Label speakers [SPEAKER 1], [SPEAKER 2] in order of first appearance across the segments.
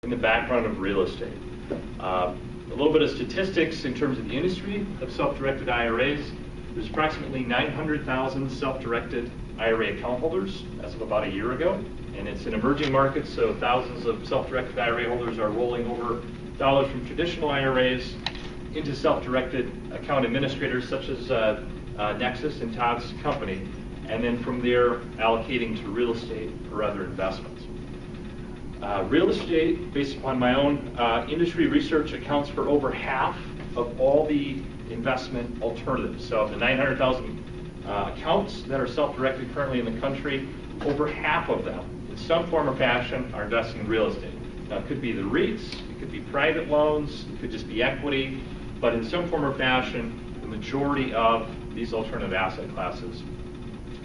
[SPEAKER 1] in the background of real estate. A little bit of statistics in terms of the industry of self-directed IRAs. There's approximately 900,000 self-directed IRA account holders as of about a year ago, and it's an emerging market, so thousands of self-directed IRA holders are rolling over dollars from traditional IRAs into self-directed account administrators such as Nexus and Todd's company, and then from there allocating to real estate or other investments. Real estate, based upon my own industry research, accounts for over half of all the investment alternatives. So of the 900,000 accounts that are self-directed currently in the country, over half of them, in some form or fashion, are investing in real estate. Now, it could be the REITs, it could be private loans, it could just be equity, but in some form or fashion, the majority of these alternative asset classes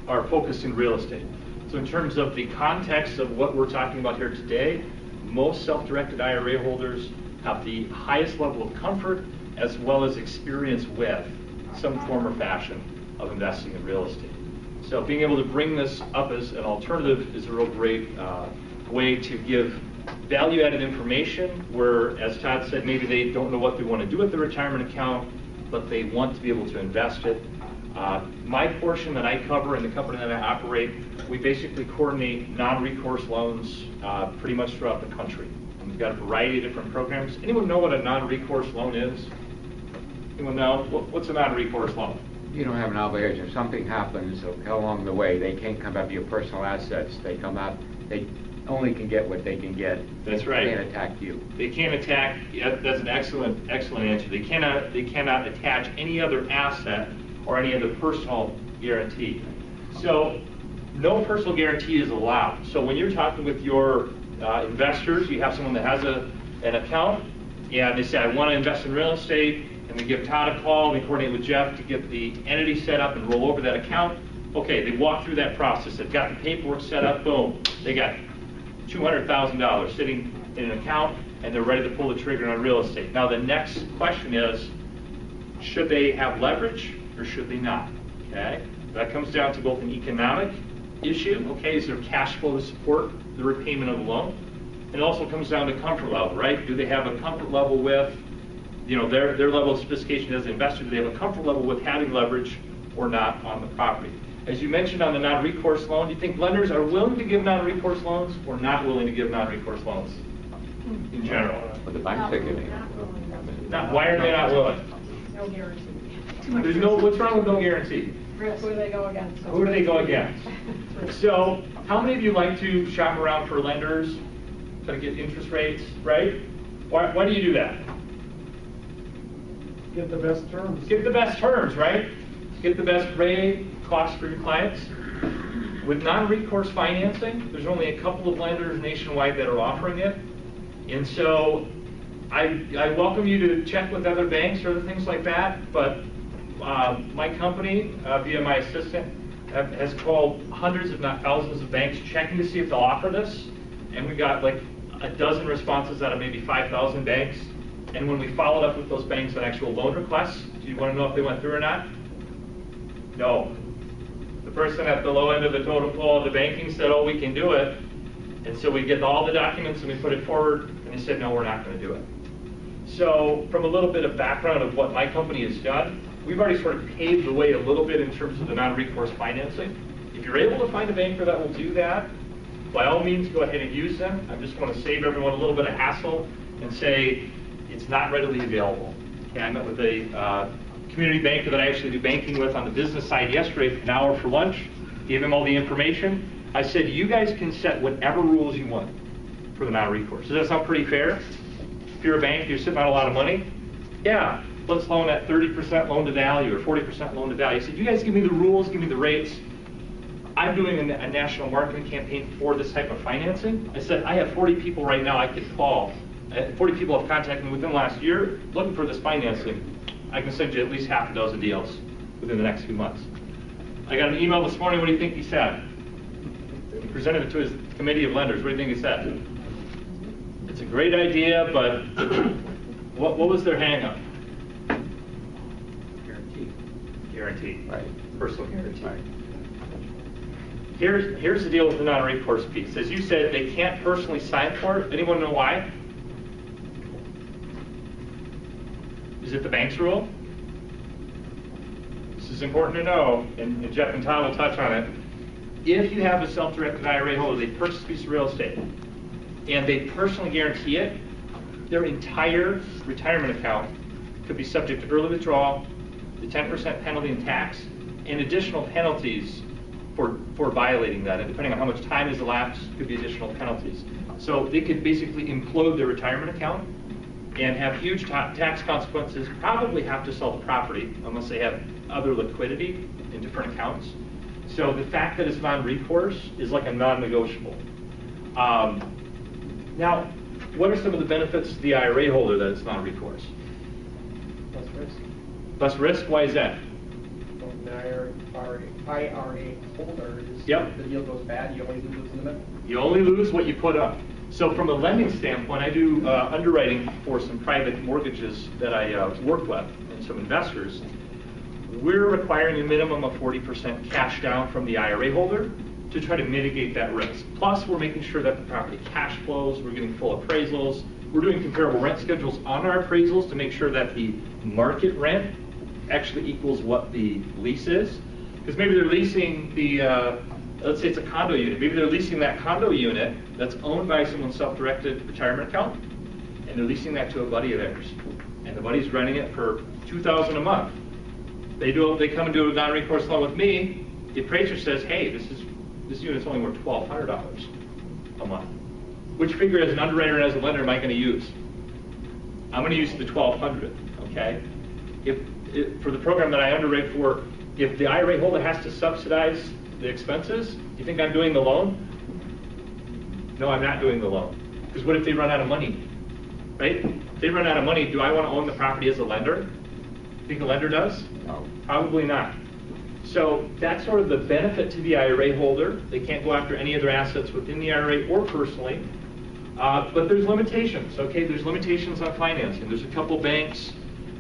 [SPEAKER 1] are focused in real estate. So in terms of the context of what we're talking about here today, most self-directed IRA holders have the highest level of comfort as well as experience with some form or fashion of investing in real estate. So being able to bring this up as an alternative is a real great way to give value-added information where, as Todd said, maybe they don't know what they want to do with the retirement account, but they want to be able to invest it. My portion that I cover in the company that I operate, we basically coordinate non-recourse loans pretty much throughout the country. And we've got a variety of different programs. Anyone know what a non-recourse loan is? Anyone know? What's a non-recourse loan?
[SPEAKER 2] You don't have an obligation. If something happens along the way, they can't come up to your personal assets. They come up, they only can get what they can get.
[SPEAKER 1] That's right.
[SPEAKER 2] They can't attack you.
[SPEAKER 1] They can't attack, that's an excellent answer. They cannot attach any other asset or any other personal guarantee. So no personal guarantee is allowed. So when you're talking with your investors, you have someone that has an account, and they say, I want to invest in real estate, and we give Todd a call, we coordinate with Jeff to get the entity set up and roll over that account. Okay, they walk through that process. They've got the paperwork set up, boom. They got $200,000 sitting in an account, and they're ready to pull the trigger on real estate. Now the next question is, should they have leverage or should they not? Okay, that comes down to both an economic issue. Okay, is there cash flow to support the repayment of the loan? And it also comes down to comfort level, right? Do they have a comfort level with, their level of sophistication as an investor? Do they have a comfort level with having leverage or not on the property? As you mentioned on the non-recourse loan, do you think lenders are willing to give non-recourse loans or not willing to give non-recourse loans in general?
[SPEAKER 2] But the bank's taking
[SPEAKER 1] Why are they not willing?
[SPEAKER 3] No guarantee.
[SPEAKER 1] What's wrong with no guarantee?
[SPEAKER 3] Who do they go against?
[SPEAKER 1] Who do they go against? So, how many of you like to shop around for lenders to get interest rates, right? Why do you do that?
[SPEAKER 4] Get the best terms.
[SPEAKER 1] Get the best terms, right? Get the best rate, cost for your clients. With non-recourse financing, there's only a couple of lenders nationwide that are offering it. And so I welcome you to check with other banks or other things like that, but my company, via my assistant, has called hundreds, if not thousands, of banks checking to see if they'll offer this. And we got like a dozen responses out of maybe 5,000 banks. And when we followed up with those banks on actual loan requests, do you want to know if they went through or not? No. The person at the low end of the totem pole of the banking said, oh, we can do it. And so we get all the documents and we put it forward, and they said, no, we're not going to do it. So from a little bit of background of what my company has done, we've already sort of paved the way a little bit in terms of the non-recourse financing. If you're able to find a banker that will do that, by all means, go ahead and use them. I just want to save everyone a little bit of hassle and say it's not readily available. Okay, I met with a community banker that I actually do banking with on the business side yesterday for an hour for lunch, gave him all the information. I said, you guys can set whatever rules you want for the non-recourse. Does that sound pretty fair? If you're a bank, you're sitting on a lot of money. Yeah, let's loan at 30% loan to value or 40% loan to value. I said, you guys give me the rules, give me the rates. I'm doing a national marketing campaign for this type of financing. I said, I have 40 people right now I could call. 40 people have contacted me within the last year looking for this financing. I can send you at least half a dozen deals within the next few months. I got an email this morning. What do you think he said? He presented it to his committee of lenders. What do you think he said? It's a great idea, but what was their hang-up? Guarantee. Right. Personal guarantee. Right. Here's the deal with the non-recourse piece. As you said, they can't personally sign for it. Anyone know why? Is it the bank's rule? This is important to know, and Jeff and Tom will touch on it. If you have a self-directed IRA holder, they purchase a piece of real estate, and they personally guarantee it, their entire retirement account could be subject to early withdrawal, the 10% penalty and tax, and additional penalties for violating that. And depending on how much time has elapsed, could be additional penalties. So they could basically implode their retirement account and have huge tax consequences, probably have to sell the property unless they have other liquidity in different accounts. So the fact that it's non-recourse is like a non-negotiable. Now, what are some of the benefits to the IRA holder that it's non-recourse?
[SPEAKER 4] Less risk.
[SPEAKER 1] Less risk? Why is that?
[SPEAKER 4] When the IRA holder is,
[SPEAKER 1] Yep.
[SPEAKER 4] the deal goes bad, you only lose in the middle.
[SPEAKER 1] You only lose what you put up. So from a lending standpoint, I do underwriting for some private mortgages that I work with and some investors. We're requiring a minimum of 40% cash down from the IRA holder to try to mitigate that risk. Plus, we're making sure that the property cash flows, we're getting full appraisals, we're doing comparable rent schedules on our appraisals to make sure that the market rent actually equals what the lease is. Because maybe they're leasing the, let's say it's a condo unit, maybe they're leasing that condo unit that's owned by someone's self-directed retirement account, and they're leasing that to a buddy of theirs. And the buddy's renting it for $2,000 a month. They come and do a non-recourse loan with me, the appraiser says, hey, this unit's only worth $1,200 a month. Which figure as an underwriter and as a lender am I going to use? I'm going to use the $1,200, okay? For the program that I underwrite for, if the IRA holder has to subsidize the expenses, do you think I'm doing the loan? No, I'm not doing the loan. Because what if they run out of money, right? If they run out of money, do I want to own the property as a lender? Think the lender does?
[SPEAKER 2] No.
[SPEAKER 1] Probably not. So that's sort of the benefit to the IRA holder. They can't go after any other assets within the IRA or personally. But there's limitations, okay? There's limitations on financing. There's a couple banks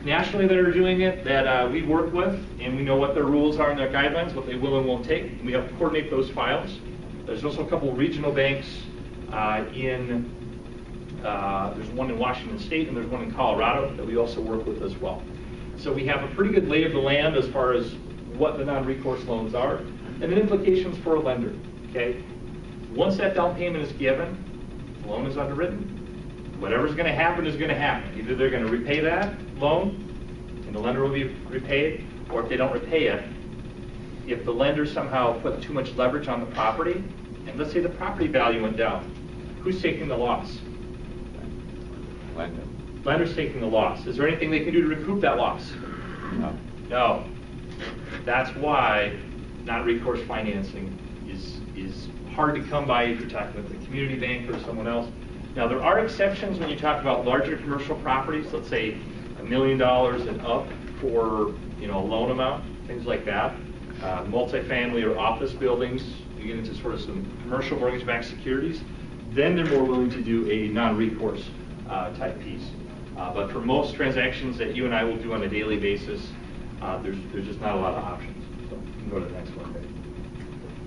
[SPEAKER 1] nationally that are doing it that we work with, and we know what their rules are and their guidelines, what they will and won't take. And we have to coordinate those files. There's also a couple regional banks there's one in Washington State and there's one in Colorado that we also work with as well. So we have a pretty good lay of the land as far as what the non-recourse loans are, and then implications for a lender, okay? Once that down payment is given, the loan is underwritten. Whatever's going to happen is going to happen. Either they're going to repay that loan, and the lender will be repaid, or if they don't repay it, if the lender somehow put too much leverage on the property, and let's say the property value went down, who's taking the loss?
[SPEAKER 2] Lender.
[SPEAKER 1] Lender's taking the loss. Is there anything they can do to recoup that loss?
[SPEAKER 2] No.
[SPEAKER 1] No. That's why non-recourse financing is hard to come by if you're talking with a community bank or someone else. Now, there are exceptions when you talk about larger commercial properties, let's say $1 million and up for a loan amount, things like that. Multifamily or office buildings, you get into sort of some commercial mortgage-backed securities, then they're more willing to do a non-recourse type piece. But for most transactions that you and I will do on a daily basis, there's just not a lot of options. So you can go to the next one.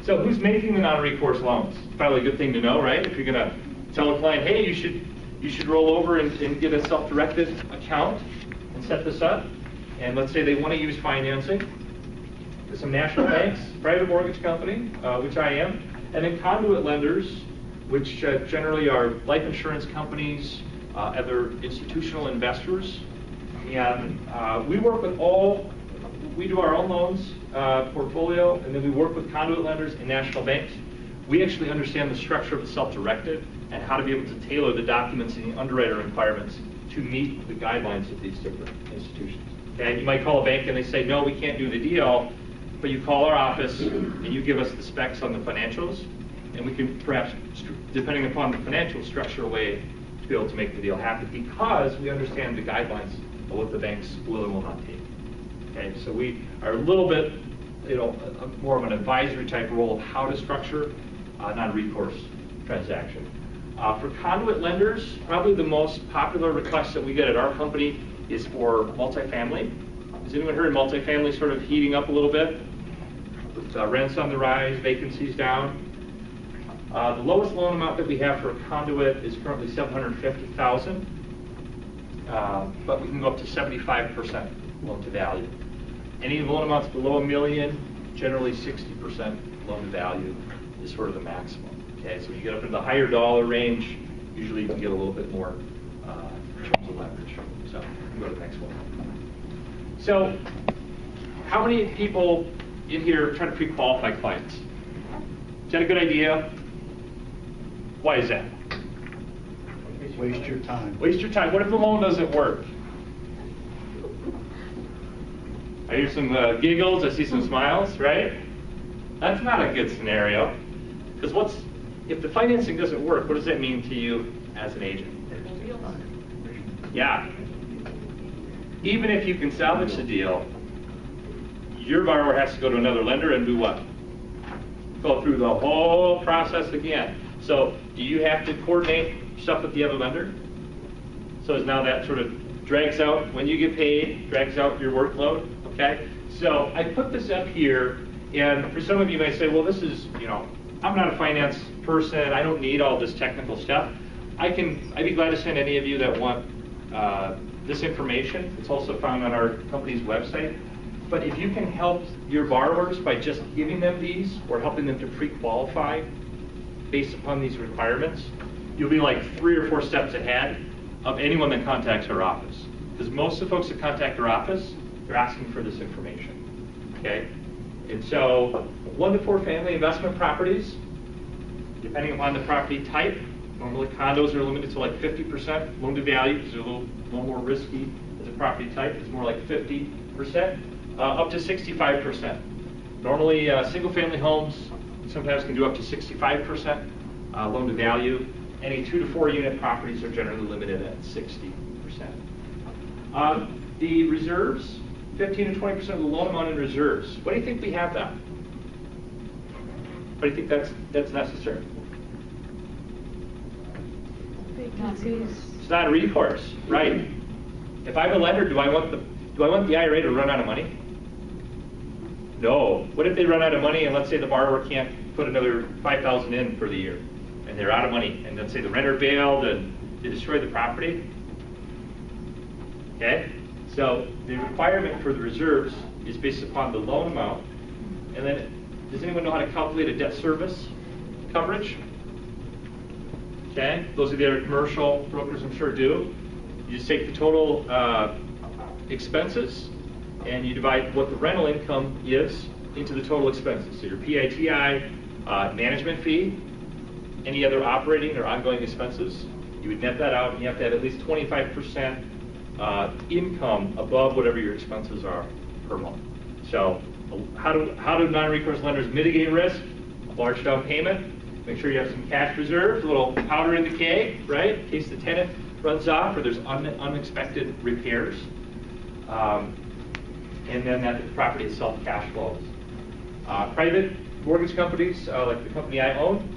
[SPEAKER 1] So who's making the non-recourse loans? It's probably a good thing to know, right? If you're going to tell a client, hey, you should roll over and get a self-directed account and set this up. And let's say they want to use financing. There's some national banks, private mortgage company, which I am, and then conduit lenders, which generally are life insurance companies, other institutional investors. And we work with we do our own loans portfolio, and then we work with conduit lenders and national banks. We actually understand the structure of the self-directed and how to be able to tailor the documents and the underwriter requirements to meet the guidelines of these different institutions. Okay, you might call a bank and they say, no, we can't do the deal, but you call our office and you give us the specs on the financials, and we can perhaps, depending upon the financial structure, a way to be able to make the deal happen because we understand the guidelines of what the banks will and will not take. Okay, so we are a little bit, more of an advisory type role of how to structure a non-recourse transaction. For conduit lenders, probably the most popular request that we get at our company is for multifamily. Has anyone heard of multifamily sort of heating up a little bit? With rents on the rise, vacancies down. The lowest loan amount that we have for a conduit is currently $750,000. but we can go up to 75% loan to value. Any loan amounts below $1 million, generally 60% loan to value is sort of the maximum. Okay, so you get up into the higher dollar range, usually you can get a little bit more in terms of leverage. So we can go to the next one. So how many people in here try to pre-qualify clients? Is that a good idea? Why is that?
[SPEAKER 5] Waste your time.
[SPEAKER 1] Waste your time. What if the loan doesn't work? I hear some giggles, I see some smiles, right? That's not a good scenario. Because if the financing doesn't work, what does that mean to you as an agent? Yeah. Even if you can salvage the deal, your borrower has to go to another lender and do what? Go through the whole process again. So do you have to coordinate stuff with the other lender? So now that sort of drags out when you get paid, drags out your workload, okay? So I put this up here, and for some of you may say, well, this is, I'm not a finance person, I don't need all this technical stuff. I'd be glad to send any of you that want this information. It's also found on our company's website. But if you can help your borrowers by just giving them these or helping them to pre-qualify based upon these requirements, you'll be like 3 or 4 steps ahead of anyone that contacts our office. Because most of the folks that contact our office, they're asking for this information, okay? And so 1 to 4 family investment properties, depending upon the property type, normally condos are limited to like 50% loan to value because they're a little more risky as a property type. It's more like 50%, up to 65%. Normally single family homes sometimes can do up to 65% loan to value. Any 2 to 4 unit properties are generally limited at 60%. The reserves, 15 to 20% of the loan amount in reserves. What do you think we have that? What do you think that's necessary? It's not recourse, right? If I'm a lender, do I want the IRA to run out of money? No. What if they run out of money and let's say the borrower can't put another $5,000 in for the year and they're out of money, and let's say the renter bailed and they destroyed the property? Okay? So the requirement for the reserves is based upon the loan amount. And then, does anyone know how to calculate a debt service coverage? Okay, those of you that are commercial brokers, I'm sure do. You just take the total expenses and you divide what the rental income is into the total expenses. So your PITI, management fee, any other operating or ongoing expenses, you would net that out, and you have to have at least 25% income above whatever your expenses are per month. So how do non-recourse lenders mitigate risk? A large down payment. Make sure you have some cash reserves, a little powder in the keg, right, in case the tenant runs off or there's unexpected repairs. And then that the property itself cash flows. Private mortgage companies, like the company I own,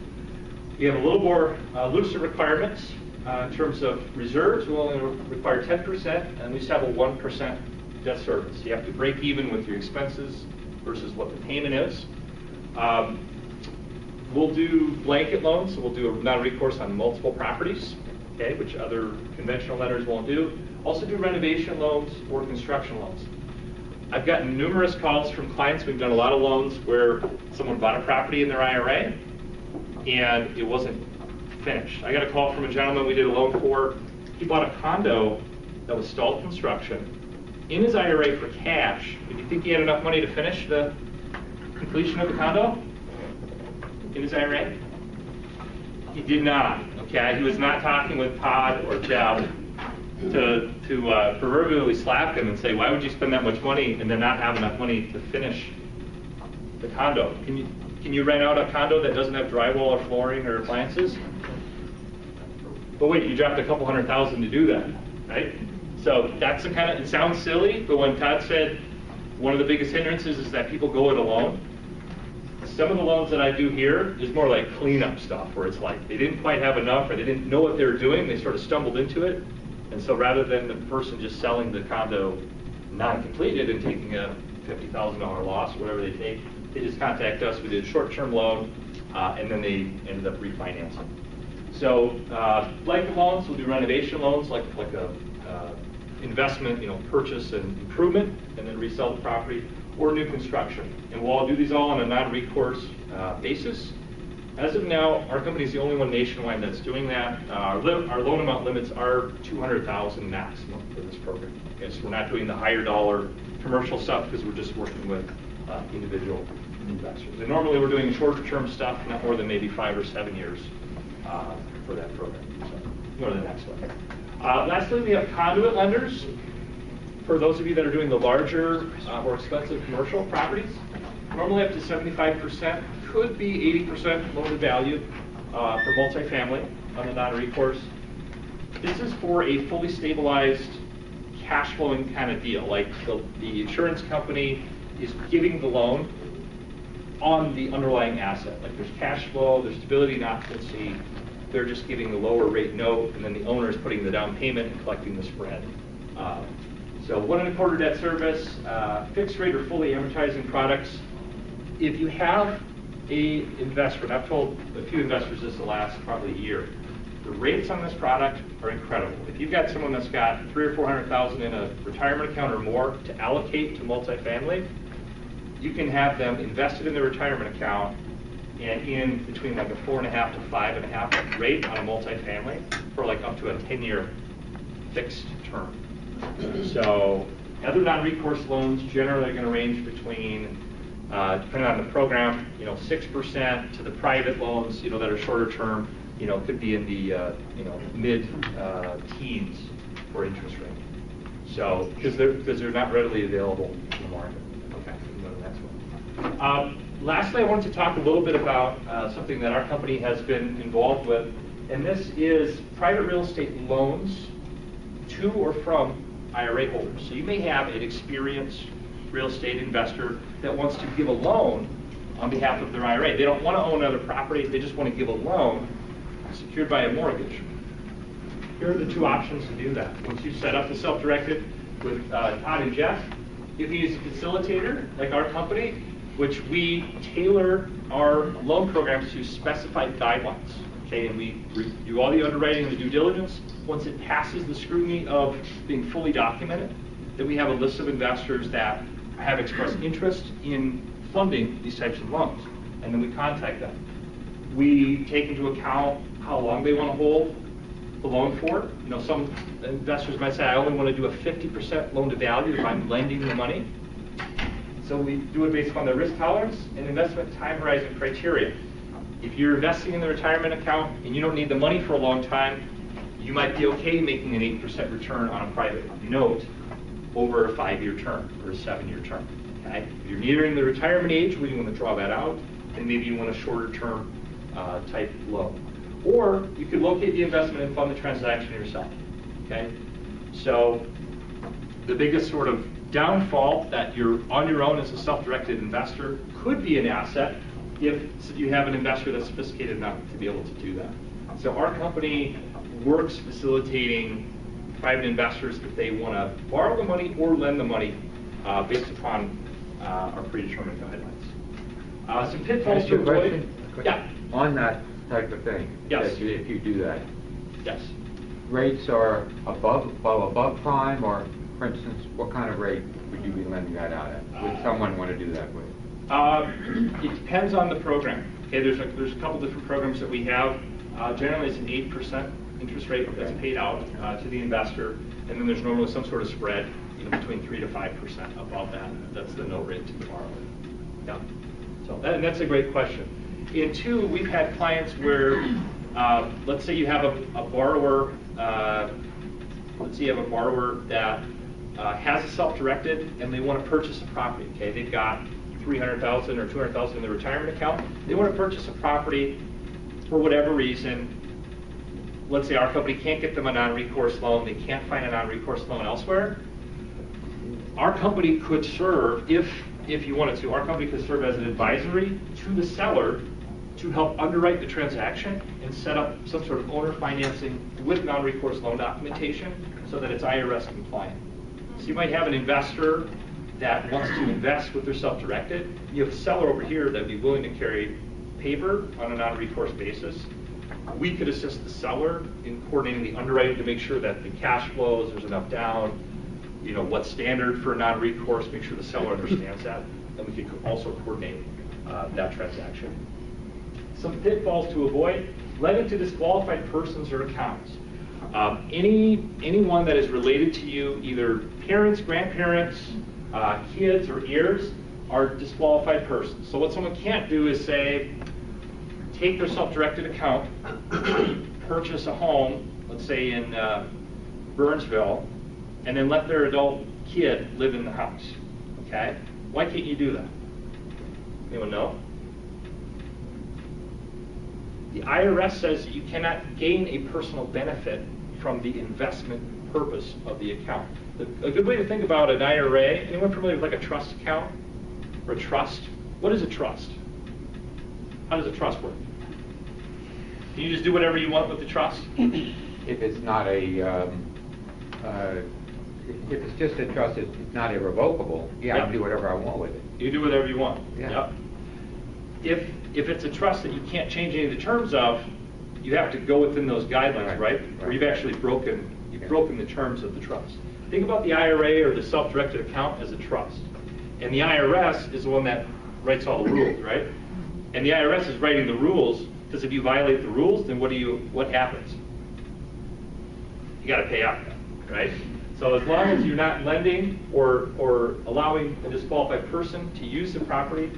[SPEAKER 1] we have a little more looser requirements in terms of reserves. We only require 10%, and we just have a 1% debt service. You have to break even with your expenses versus what the payment is. We'll do blanket loans, so we'll do a non-recourse on multiple properties, okay, which other conventional lenders won't do. Also do renovation loans or construction loans. I've gotten numerous calls from clients. We've done a lot of loans where someone bought a property in their IRA and it wasn't finished. I got a call from a gentleman we did a loan for. He bought a condo that was stalled construction in his IRA for cash. Did you think he had enough money to finish the completion of the condo in his IRA? He did not, okay? He was not talking with Todd or Jeff to proverbially slap him and say, why would you spend that much money and then not have enough money to finish the condo? Can you rent out a condo that doesn't have drywall or flooring or appliances? But wait, you dropped a couple $100,000 to do that, right? So that's the kind of, it sounds silly, but when Todd said one of the biggest hindrances is that people go it alone, some of the loans that I do here is more like cleanup stuff, where it's like they didn't quite have enough or they didn't know what they were doing, they sort of stumbled into it. And so rather than the person just selling the condo non-completed and taking a $50,000 loss, whatever they take, they just contact us. We did a short-term loan, and then they ended up refinancing. So blanket loans, we'll do renovation loans like a investment, purchase and improvement, and then resell the property, or new construction. And we'll all do these all on a non-recourse basis. As of now, our company is the only one nationwide that's doing that. Our loan amount limits are $200,000 maximum for this program. Okay, so we're not doing the higher dollar commercial stuff because we're just working with individual investors. And normally we're doing shorter term stuff, not more than maybe 5 or 7 years for that program. So go to the next one. Lastly, we have conduit lenders. For those of you that are doing the larger, more expensive commercial properties, normally up to 75%, could be 80% loan to value for multifamily on the non-recourse. This is for a fully stabilized cash flowing kind of deal. Like the insurance company is giving the loan on the underlying asset. Like there's cash flow, there's stability and occupancy. They're just giving the lower rate note, and then the owner is putting the down payment and collecting the spread. So 1 1/4 debt service, fixed rate or fully amortizing products. If you have a investor, and I've told a few investors this the last probably year, the rates on this product are incredible. If you've got someone that's got $300,000 or $400,000 in a retirement account or more to allocate to multifamily, you can have them invested in their retirement account and in between like a 4.5 to 5.5 rate on a multifamily for like up to a 10-year fixed term. So other non-recourse loans generally are going to range between, depending on the program, 6% to the private loans, that are shorter term, could be in the, mid teens for interest rate. So because they're not readily available in the market. Okay, we can go to the next one. Lastly, I wanted to talk a little bit about something that our company has been involved with, and this is private real estate loans to or from IRA holders. So you may have an experienced real estate investor that wants to give a loan on behalf of their IRA. They don't want to own other properties, they just want to give a loan secured by a mortgage. Here are the two options to do that. Once you set up the self-directed with Todd and Jeff, you can use a facilitator like our company, which we tailor our loan programs to specified guidelines. Okay, and we do all the underwriting and the due diligence. Once it passes the scrutiny of being fully documented, then we have a list of investors that have expressed interest in funding these types of loans, and then we contact them. We take into account how long they want to hold the loan for. Some investors might say, I only want to do a 50% loan to value if I'm lending the money. So we do it based upon their risk tolerance and investment time horizon criteria. If you're investing in the retirement account and you don't need the money for a long time, you might be okay making an 8% return on a private note over a 5-year term or a 7-year term. Okay? If you're nearing the retirement age where you want to draw that out, then maybe you want a shorter term type loan. Or you could locate the investment and fund the transaction yourself. Okay? So the biggest sort of downfall that you're on your own as a self-directed investor could be an asset if you have an investor that's sophisticated enough to be able to do that. So our company works facilitating private investors if they want to borrow the money or lend the money based upon our predetermined guidelines. Some pitfalls to avoid. Yeah.
[SPEAKER 2] On that type of thing.
[SPEAKER 1] Yes.
[SPEAKER 2] If you do that.
[SPEAKER 1] Yes.
[SPEAKER 2] Rates are above prime, or for instance, what kind of rate would you be lending that out at? Would someone want to do that with?
[SPEAKER 1] It depends on the program. Okay, there's a couple different programs that we have. Generally, it's an 8% interest rate that's paid out to the investor, and then there's normally some sort of spread, between 3 to 5% above that. That's the note rate to the borrower. Yeah. So that's a great question. In two, we've had clients where, let's say you have a borrower. Let's say you have a borrower that has a self-directed and they want to purchase a property. Okay, they've got $300,000 or $200,000 in the retirement account. They want to purchase a property for whatever reason. Let's say our company can't get them a non-recourse loan. They can't find a non-recourse loan elsewhere. Our company could serve, if you wanted to, our company could serve as an advisory to the seller to help underwrite the transaction and set up some sort of owner financing with non-recourse loan documentation so that it's IRS compliant. So you might have an investor that wants to invest with their self-directed. You have a seller over here that would be willing to carry paper on a non-recourse basis. we could assist the seller in coordinating the underwriting to make sure that the cash flows, there's enough down, you know, what's standard for non-recourse, make sure the seller understands that, and we could also coordinate that transaction. Some pitfalls to avoid: lending to disqualified persons or accounts. Anyone that is related to you, either parents, grandparents, kids, or heirs, are disqualified persons. So what someone can't do is say, take their self-directed account, purchase a home, let's say in Burnsville, and then let their adult kid live in the house. Okay? Why can't you do that? Anyone know? The IRS says that you cannot gain a personal benefit from the investment purpose of the account. A good way to think about an IRA, anyone familiar with like a trust account or a trust? What is a trust? How does a trust work? Can you just do whatever you want with the trust?
[SPEAKER 2] If it's not a, if it's just a trust, it's not irrevocable, yeah, I
[SPEAKER 1] Yep.
[SPEAKER 2] can do whatever I want with it.
[SPEAKER 1] You do whatever you want.
[SPEAKER 2] Yeah.
[SPEAKER 1] Yep. If it's a trust that you can't change any of the terms of, you have to go within those guidelines, right? Where you've actually broken the terms of the trust. Think about the IRA or the self-directed account as a trust. And the IRS is the one that writes all the rules, right? And the IRS is writing the rules, because if you violate the rules, then what happens? You got to pay out, right? So as long as you're not lending or allowing a disqualified person to use the property,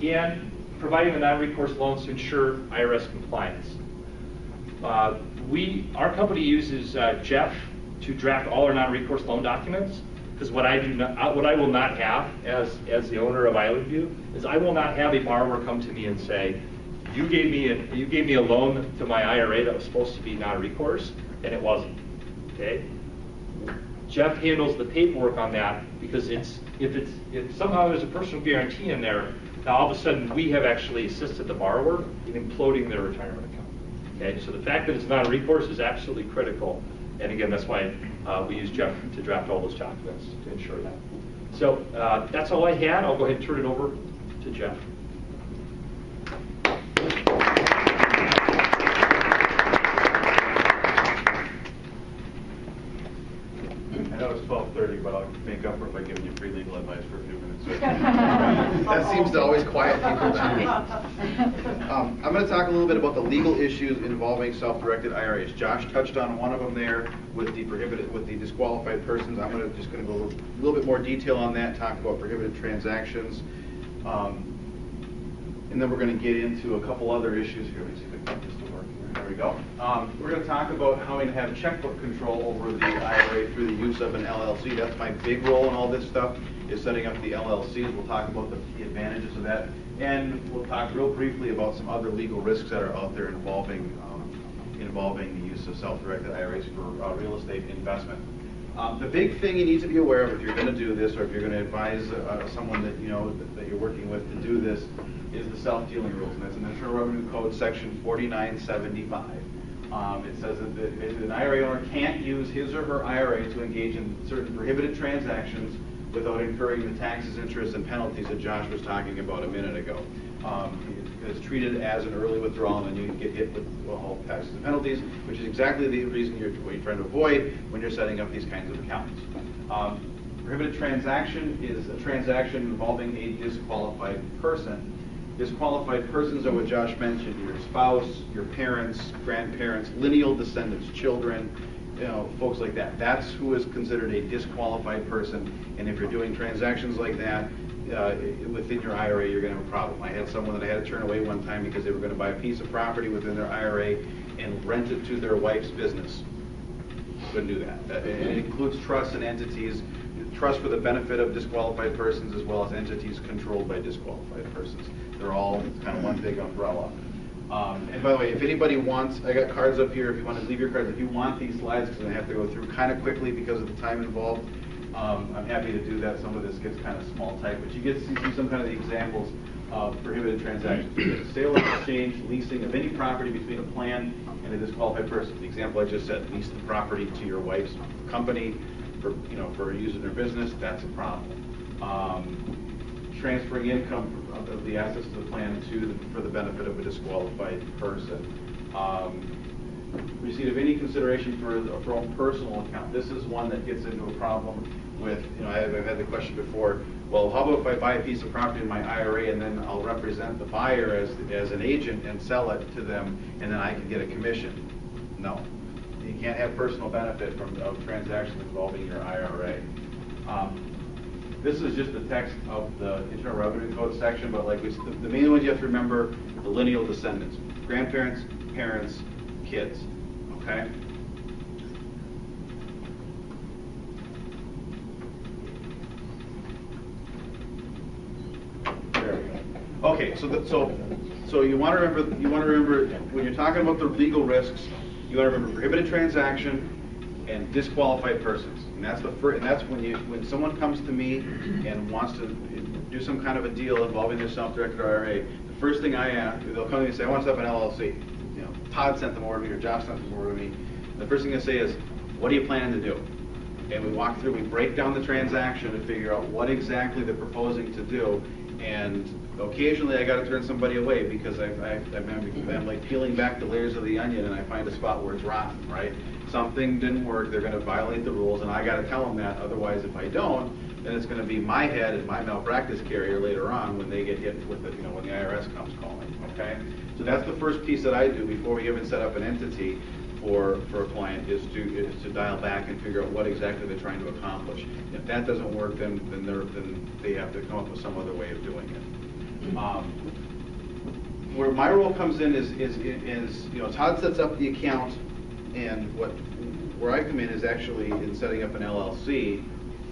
[SPEAKER 1] and providing the non-recourse loans to ensure IRS compliance. Our company uses Jeff to draft all our non-recourse loan documents, because what I will not have as the owner of Island View is I will not have a borrower come to me and say, you gave me a loan to my IRA that was supposed to be non-recourse and it wasn't. Okay? Jeff handles the paperwork on that, because if somehow there's a personal guarantee in there, now all of a sudden we have actually assisted the borrower in imploding their retirement account. Okay, so the fact that it's non-recourse is absolutely critical, and again, that's why we use Jeff to draft all those documents to ensure that. So that's all I had. I'll go ahead and turn it over to Jeff.
[SPEAKER 6] I know it's 12:30, but I'll make up for it by giving you free legal advice for a few minutes.
[SPEAKER 7] That seems to always quiet people down. I'm going to talk a little bit about the legal issues involving self-directed IRAs. Josh touched on one of them there with the disqualified persons. I'm just going to go a little bit more detail on that, talk about prohibited transactions, and then we're going to get into a couple other issues here. Let me see if I can get this to work here. There we go. We're going to talk about how to have checkbook control over the IRA through the use of an LLC. That's my big role in all this stuff, is setting up the LLCs. We'll talk about the advantages of that, and we'll talk real briefly about some other legal risks that are out there involving the use of self-directed IRAs for real estate investment. The big thing you need to be aware of if you're going to do this, or if you're going to advise someone that you know that you're working with to do this, is the self-dealing rules, and that's in Internal Revenue Code section 4975. It says that an IRA owner can't use his or her IRA to engage in certain prohibited transactions without incurring the taxes, interest, and penalties that Josh was talking about a minute ago. It's treated as an early withdrawal, and you get hit with all taxes and penalties, which is exactly the reason you're trying to avoid when you're setting up these kinds of accounts. Prohibited transaction is a transaction involving a disqualified person. Disqualified persons are what Josh mentioned: your spouse, your parents, grandparents, lineal descendants, children, folks like that. That's who is considered a disqualified person. And if you're doing transactions like that within your IRA, you're going to have a problem. I had someone that I had to turn away one time because they were going to buy a piece of property within their IRA and rent it to their wife's business. Couldn't do that. It includes trusts and entities. Trust for the benefit of disqualified persons, as well as entities controlled by disqualified persons. They're all kind of one big umbrella. And by the way, if anybody wants, I got cards up here if you want to leave your cards. If you want these slides, because I have to go through kind of quickly because of the time involved, I'm happy to do that. Some of this gets kind of small type, but you get to see some kind of the examples of prohibited transactions. You get a sale or exchange, leasing of any property between a plan and a disqualified person. The example I just said, lease the property to your wife's company for using their business, that's a problem. Transferring income of the assets of the plan for the benefit of a disqualified person. Receipt of any consideration for a own personal account. This is one that gets into a problem with, I've had the question before, well, how about if I buy a piece of property in my IRA and then I'll represent the buyer as an agent and sell it to them and then I can get a commission? No. You can't have personal benefit of transactions involving your IRA. This is just the text of the Internal Revenue Code section, but like the main ones you have to remember, the lineal descendants, grandparents, parents, kids, okay? There we go. Okay, so you want to remember when you're talking about the legal risks, you want to remember prohibited transaction and disqualified persons. And that's when someone comes to me and wants to do some kind of a deal involving their self-directed IRA, the first thing I ask, they'll come to me and say, I want to set up an LLC. Todd sent them over to me or Josh sent them over to me. The first thing I say is, what are you planning to do? And we walk through, we break down the transaction to figure out what exactly they're proposing to do. And occasionally I got to turn somebody away because I'm like peeling back the layers of the onion and I find a spot where it's rotten, right? Something didn't work, they're going to violate the rules, and I got to tell them that. Otherwise, if I don't, then it's going to be my head and my malpractice carrier later on when they get hit with it, when the IRS comes calling, okay? So that's the first piece that I do before we even set up an entity for a client is to dial back and figure out what exactly they're trying to accomplish. If that doesn't work, then they have to come up with some other way of doing it. Where my role comes in is Todd sets up the account, and where I come in is actually in setting up an LLC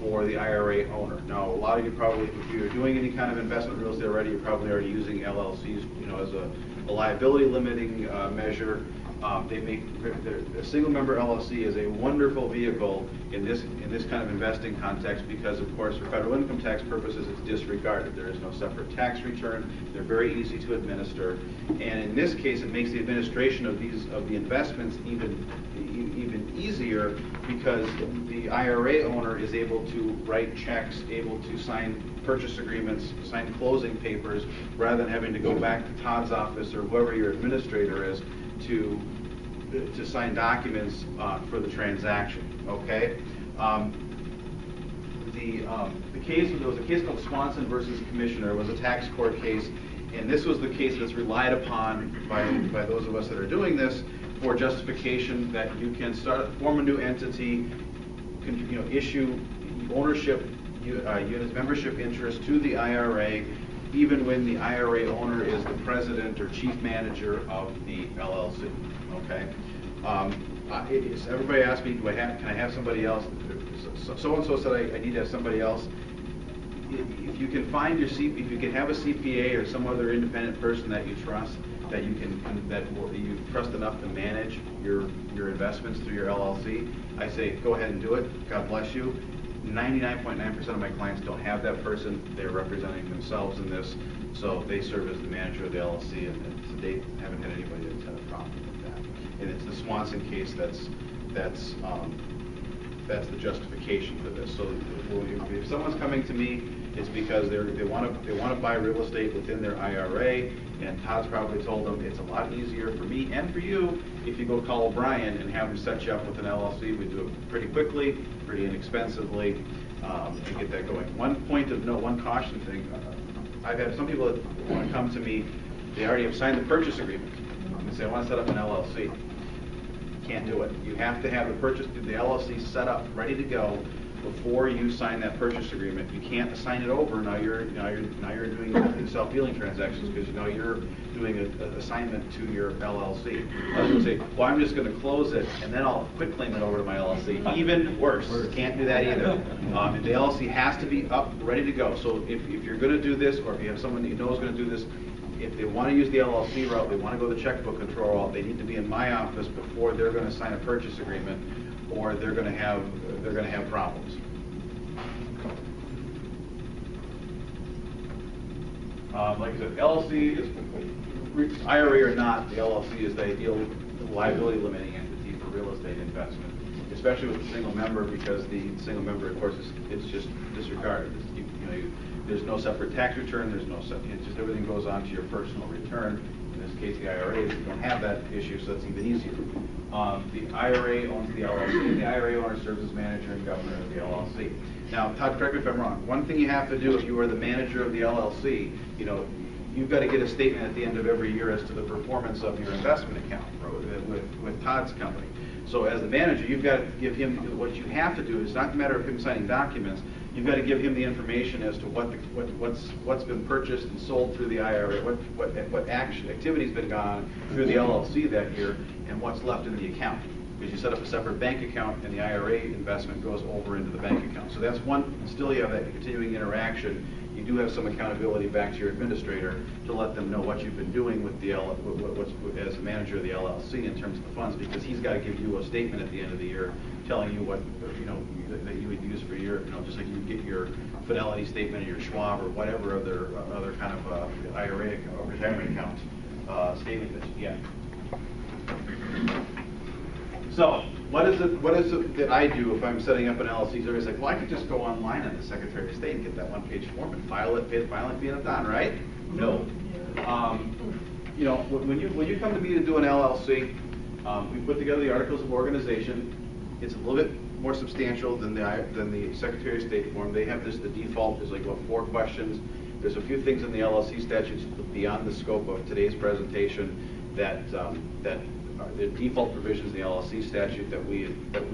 [SPEAKER 7] for the IRA owner. Now, a lot of you probably, if you're doing any kind of investment real estate already, you're probably already using LLCs, as a liability limiting measure. A single member LLC is a wonderful vehicle in this kind of investing context because, of course, for federal income tax purposes, it's disregarded. There is no separate tax return. They're very easy to administer, and in this case, it makes the administration of the investments even easier because the IRA owner is able to write checks, able to sign purchase agreements, sign closing papers, rather than having to go back to Todd's office or whoever your administrator is to sign documents for the transaction. Okay. There was a case called Swanson versus Commissioner. It was a tax court case, and this was the case that's relied upon by those of us that are doing this for justification that you can form a new entity, issue ownership units, membership interest to the IRA, even when the IRA owner is the president or chief manager of the LLC. Okay. Everybody asked me, can I have somebody else? So and so said I need to have somebody else. If you can find if you can have a CPA or some other independent person that you trust, that you trust enough to manage your investments through your LLC, I say go ahead and do it. God bless you. 99.9% of my clients don't have that person. They're representing themselves in this, so they serve as the manager of the LLC, and to date haven't had anybody that's had a problem with that. And it's the Swanson case that's the justification for this. So if someone's coming to me, it's because they want to buy real estate within their IRA, and Todd's probably told them it's a lot easier for me and for you if you go call O'Brien and have him set you up with an LLC. We do it pretty quickly, pretty inexpensively, and get that going. One point of note, one caution thing, I've had some people that want to come to me, they already have signed the purchase agreement, and say, I want to set up an LLC. Can't do it. You have to have the LLC set up, ready to go, before you sign that purchase agreement. You can't assign it over. Now you're doing self-dealing transactions because now you're doing an assignment to your LLC. I was going to say, well, I'm just going to close it and then I'll quit claim it over to my LLC. Even worse. Can't do that either. The LLC has to be up, ready to go. So if you're going to do this, or if you have someone that you know is going to do this, if they want to use the LLC route, they want to go the checkbook control route, they need to be in my office before they're going to sign a purchase agreement, or they're going to have problems. Like I said, LLC is IRA or not, the LLC is the ideal liability limiting entity for real estate investment, especially with a single member, because the single member, of course, it's just disregarded. There's no separate tax return. It's just everything goes onto your personal return. In this case the IRAs, you don't have that issue, so that's even easier. The IRA owns the LLC, and the IRA owner serves as manager and governor of the LLC. Now, Todd, correct me if I'm wrong. One thing you have to do if you are the manager of the LLC, you've got to get a statement at the end of every year as to the performance of your investment account with Todd's company. So as the manager, you've got to give him, what you have to do is not a matter of him signing documents, you've got to give him the information as to what's been purchased and sold through the IRA, what activity's been gone on through the LLC that year, and what's left in the account. Because you set up a separate bank account and the IRA investment goes over into the bank account. So that's one, still you have that continuing interaction. You do have some accountability back to your administrator to let them know what you've been doing with the as a manager of the LLC in terms of the funds, because he's got to give you a statement at the end of the year telling you what that you would use for your, just like you would get your Fidelity statement or your Schwab or whatever other kind of IRA or retirement account statement that you get. So, what is it that I do if I'm setting up an LLC? Everybody's like, well, I could just go online on the Secretary of State and get that one-page form and file it, pay the filing fee, and it's done, right? No. When you come to me to do an LLC, we put together the Articles of Organization. It's a little bit more substantial than the Secretary of State form. They have the default is like 4 questions. There's a few things in the LLC statutes beyond the scope of today's presentation that the default provisions in the LLC statute that we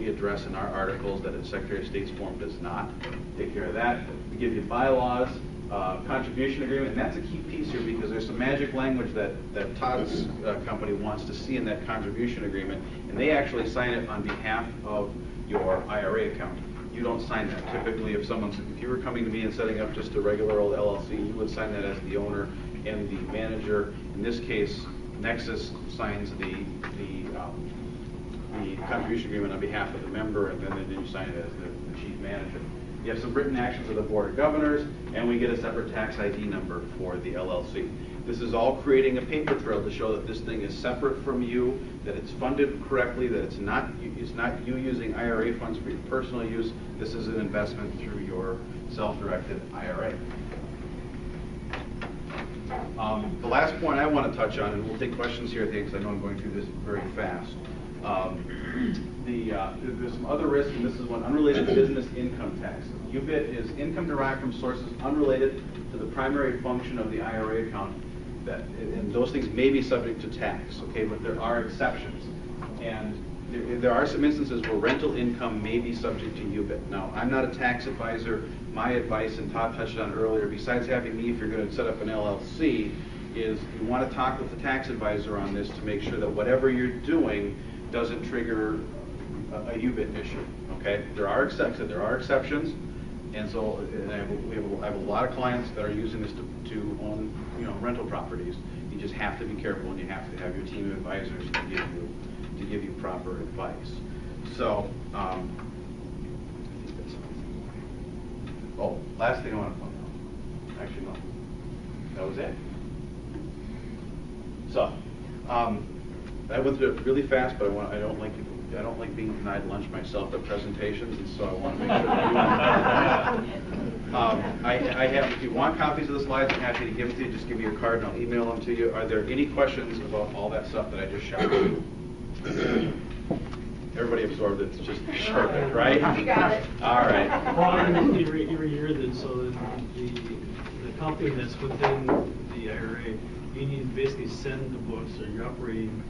[SPEAKER 7] address in our articles that the Secretary of State's form does not take care of that. We give you bylaws, contribution agreement, and that's a key piece here because there's some magic language that Todd's company wants to see in that contribution agreement, and they actually sign it on behalf of your IRA account. You don't sign that. Typically, if you were coming to me and setting up just a regular old LLC, you would sign that as the owner and the manager. In this case, Nexus signs the contribution agreement on behalf of the member, and then you sign it as the chief manager. You have some written actions of the Board of Governors, and we get a separate tax ID number for the LLC. This is all creating a paper trail to show that this thing is separate from you, that it's funded correctly, that it's not you using IRA funds for your personal use. This is an investment through your self-directed IRA. The last point I want to touch on, and we'll take questions here at the end because I know I'm going through this very fast. There's some other risks, and this is one: unrelated business income tax. UBIT is income derived from sources unrelated to the primary function of the IRA account, and those things may be subject to tax, okay, but there are exceptions. And there are some instances where rental income may be subject to UBIT. Now, I'm not a tax advisor. My advice, and Todd touched on earlier, besides having me if you're going to set up an LLC, is you want to talk with the tax advisor on this to make sure that whatever you're doing doesn't trigger a UBIT issue, okay? There are exceptions, and so I have a lot of clients that are using this to own rental properties. You just have to be careful, and you have to have your team of advisors to give you proper advice. So, last thing I want to point out. Actually, no. That was it. So, I went through it really fast, but I don't like being denied lunch myself at presentations, and so I want to make sure that I have. If you want copies of the slides, I'm happy to give them to you. Just give me your card, and I'll email them to you. Are there any questions about all that stuff that I just shouted you? Everybody absorbed it. It's just perfect, right?
[SPEAKER 3] You got it.
[SPEAKER 7] All right.
[SPEAKER 8] Well, every year, so the company that's within the IRA, you need to basically send the books, or your operating